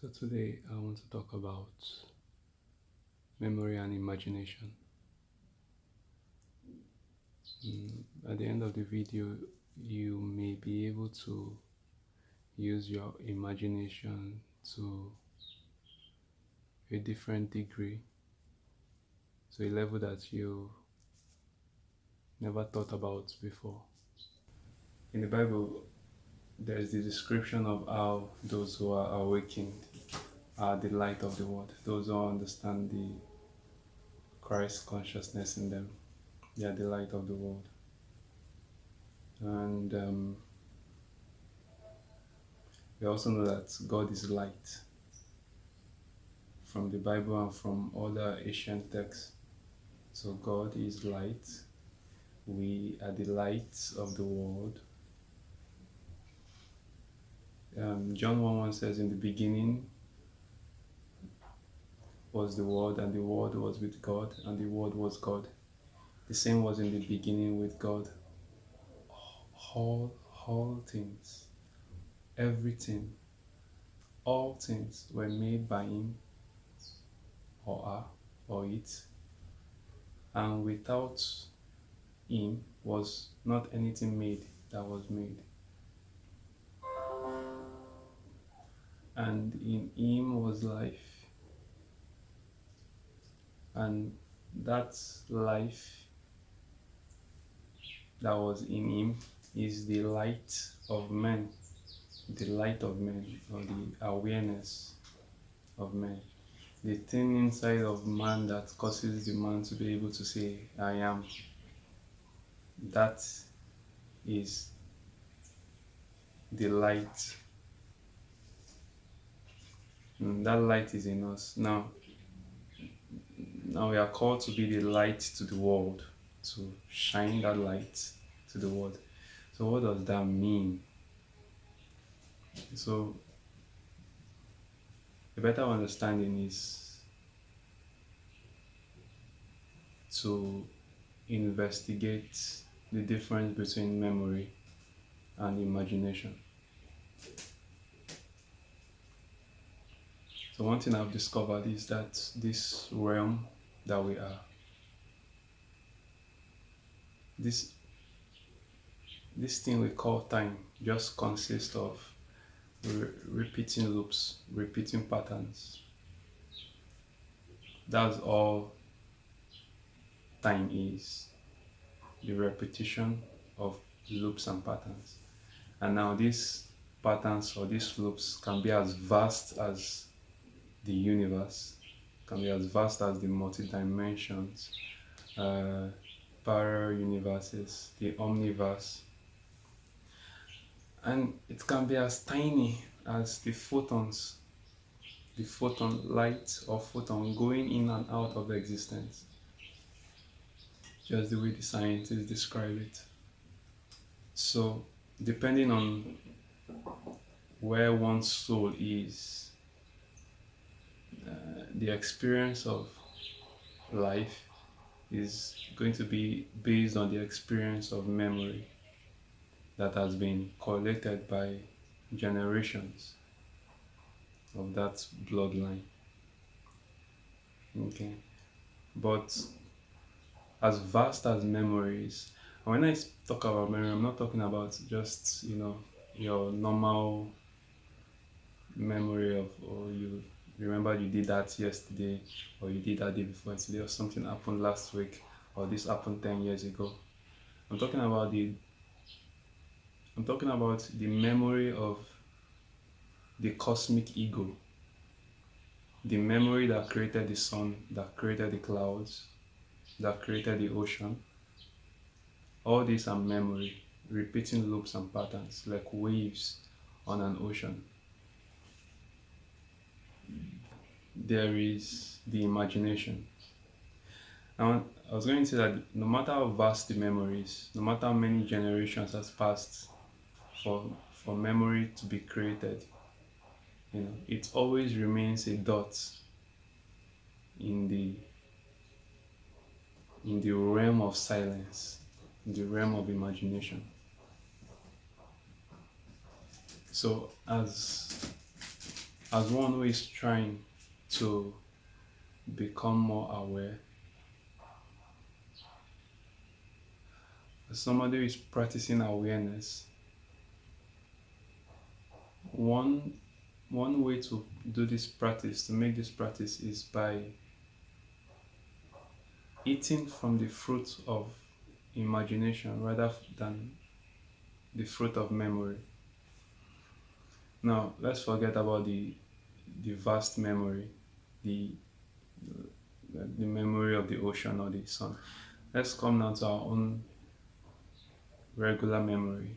So today I want to talk about memory and imagination. At the end of the video, you may be able to use your imagination to a different degree, to a level that you never thought about before. In the Bible, there is the description of how those who are awakened are the light of the world. Those who understand the Christ consciousness in them, they are the light of the world. And we also know that God is light from the Bible and from other ancient texts. So God is light. We are the light of the world. John 1:1 says, "In the beginning was the Word, and the Word was with God, and the Word was God. The same was in the beginning with God. All things, everything, all things were made by Him, or are, or it, and without Him was not anything made that was made. And in Him was life, and that life that was in Him is the light of men, the light of men, or the awareness of men, the thing inside of man that causes the man to be able to say, I am. That is the light. And that light is in us. Now we are called to be the light to the world, to shine that light to the world. So what does that mean? So a better understanding is to investigate the difference between memory and imagination. So one thing I've discovered is that this realm that we are, this thing we call time, just consists of repeating loops, repeating patterns. That's all time is, the repetition of loops and patterns. And now these patterns or these loops can be as vast as the universe, can be as vast as the multi-dimensions, parallel universes, the omniverse, and it can be as tiny as the photons, the photon light or photon going in and out of existence, just the way the scientists describe it. So depending on where one's soul is, the experience of life is going to be based on the experience of memory that has been collected by generations of that bloodline. Okay, but as vast as memories, and when I talk about memory, I'm not talking about just your normal memory of, or you remember you did that yesterday, or you did that day before yesterday, or something happened last week, or this happened 10 years ago. I'm talking about the memory of the cosmic ego, the memory that created the sun, that created the clouds, that created the ocean. All these are memory, repeating loops and patterns like waves on an ocean. There is the imagination. Now, I was going to say that no matter how vast the memory is, no matter how many generations has passed for memory to be created, it always remains a dot in the realm of silence, in the realm of imagination. So as as one who is trying to become more aware, as somebody who is practicing awareness, one one way to do this practice, to make this practice, is by eating from the fruit of imagination rather than the fruit of memory. Now, let's forget about the vast memory, the the memory of the ocean or the sun. Let's come now to our own regular memory.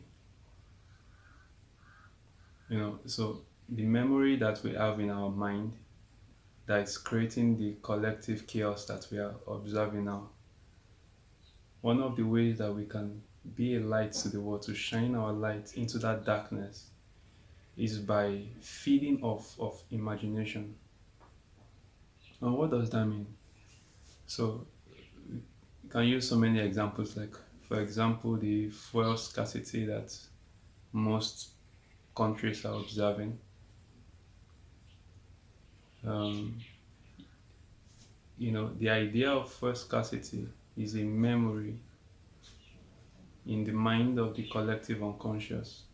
So the memory that we have in our mind that is creating the collective chaos that we are observing now. One of the ways that we can be a light to the world, to shine our light into that darkness, is by feeding off of imagination. And what does that mean? So you can use so many examples, like for example the fuel scarcity that most countries are observing. Um, the idea of fuel scarcity is a memory in the mind of the collective unconscious.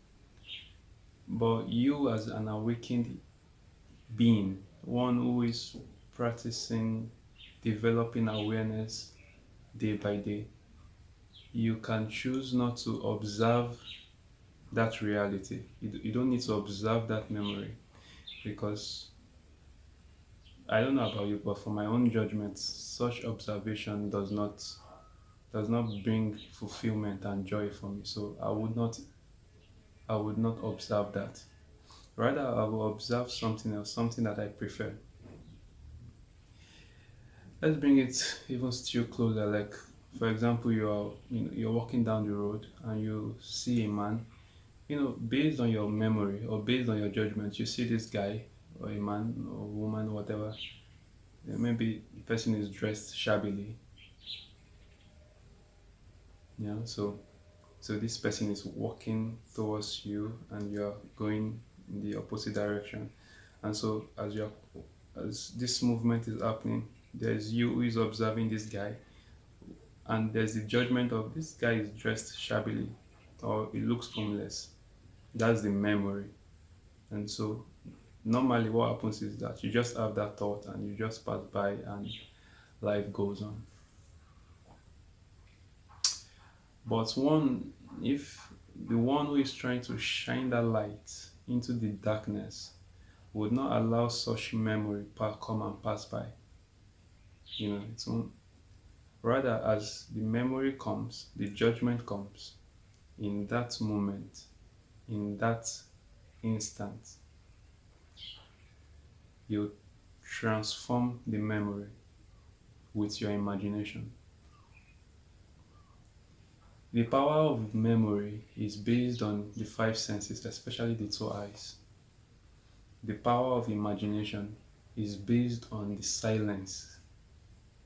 But you, as an awakened being, one who is practicing developing awareness day by day, you can choose not to observe that reality. You don't need to observe that memory, because I don't know about you, but for my own judgment, such observation does not bring fulfillment and joy for me. So I would not observe that. Rather, I will observe something else, something that I prefer. Let's bring it even still closer. Like, for example, you're walking down the road and you see a man. Based on your memory or based on your judgment, you see this guy or a man or woman, whatever. Maybe the person is dressed shabbily. So this person is walking towards you and you're going in the opposite direction. And so as this movement is happening, there's you who is observing this guy, and there's the judgment of this guy is dressed shabbily or he looks homeless. That's the memory. And so normally what happens is that you just have that thought and you just pass by and life goes on. But if the one who is trying to shine that light into the darkness would not allow such memory come and pass by, it's rather, as the memory comes, the judgment comes in that moment, in that instant. You transform the memory with your imagination. The power of memory is based on the five senses, especially the two eyes. The power of imagination is based on the silence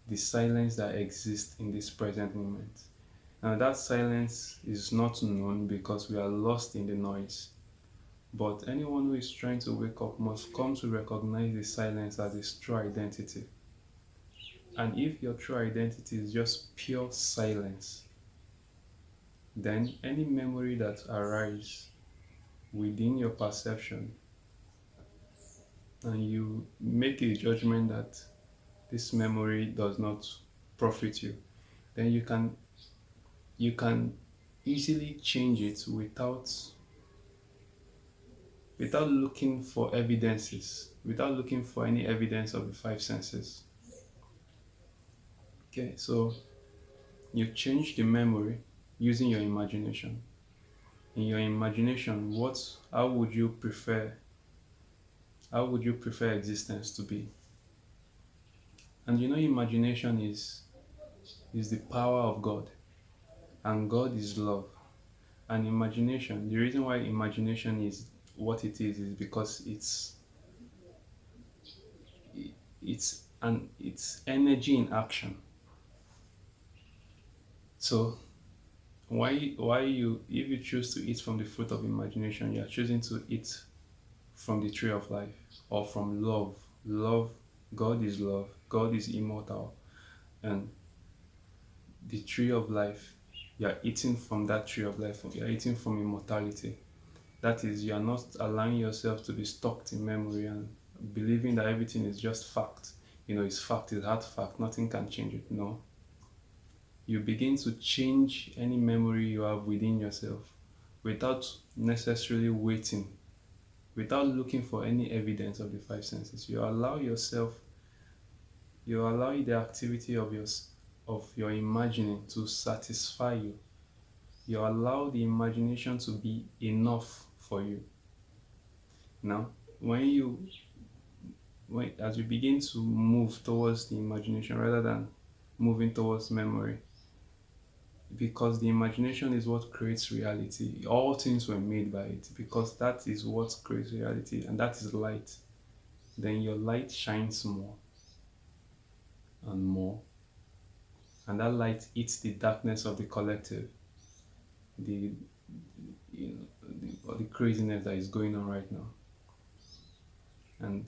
that exists in this present moment. Now, that silence is not known because we are lost in the noise. But anyone who is trying to wake up must come to recognize the silence as its true identity. And if your true identity is just pure silence, then any memory that arises within your perception and you make a judgment that this memory does not profit you, then you can easily change it without looking for evidences, without looking for any evidence of the five senses. Okay, so you change the memory using your imagination. In your imagination, how would you prefer existence to be? And imagination is the power of God, and God is love. And imagination, the reason why imagination is what it is because it's energy in action. So why you if you choose to eat from the fruit of imagination, you are choosing to eat from the tree of life, or from love. Love, God is love, God is immortal, and the tree of life, you are eating from that tree of life, you are eating from immortality. That is, you are not allowing yourself to be stuck in memory and believing that everything is just fact. It's fact, it's hard fact, nothing can change it. No. You begin to change any memory you have within yourself without necessarily waiting, without looking for any evidence of the five senses. You allow the activity of your imagining to satisfy you. You allow the imagination to be enough for you. Now, as you begin to move towards the imagination rather than moving towards memory, because the imagination is what creates reality. All things were made by it because that is what creates reality, and that is light. Then your light shines more and more, and that light eats the darkness of the collective, the the craziness that is going on right now. And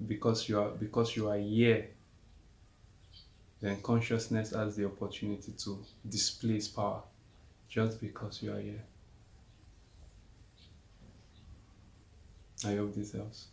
because you are here, then consciousness has the opportunity to display its power just because you are here. I hope this helps.